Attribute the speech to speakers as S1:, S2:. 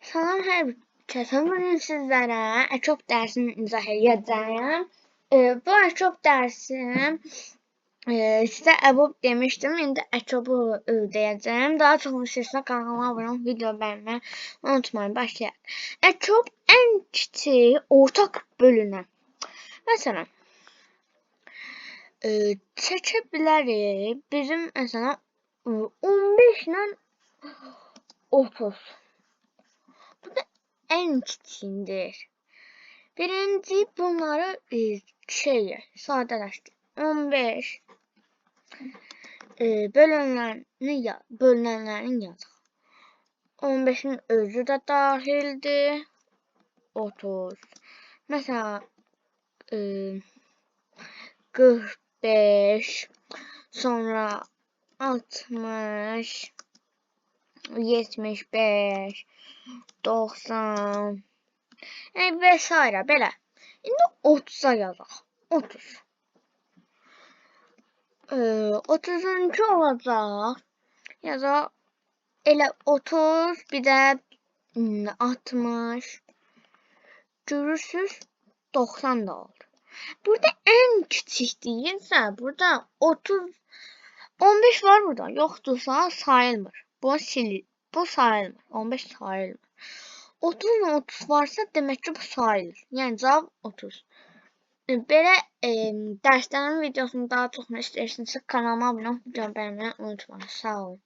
S1: Salam hər kəsə. Bugün sizlərə Ətop dərsini izah edəcəyim. Bu Ətop dərsim sizə əbub demişdim. İndi Ətobu deyəcəyim. Daha çox istəyirsə kanalıma abunə olub video bəyənməyi unutmayın. Başlayaq. Ətop ən kiçik ortaq bölünən. Məsələn, çəkə bilərik. Bizim məsələn 15 ilə 30. Bu da en kiçiğindir. Birinci bunları sadələşdir. 15 bölünənlərini yazaq. 15'in özü də dahildir. 30. Mesela 45, sonra 60, 75, 90 və s. belə. İndi 30'a yazaq. 30. 30-uncu olacaq. Yazaq. Elə 30, bir də 60. Görürsüz? 90 da oldu. Burada en küçük değilsə, burada 30, 15 var burada. Yoxdursa sayılmır. Bu sayılmır. 15 sayılmır. 30 ilə 30 varsa demək ki bu sayılır. Yəni cavab 30. Belə dərslərin videosunu daha çoxunu istəyirsinizsə kanalıma abunə olub video bəyənməyi unutmayın. Sağ olun.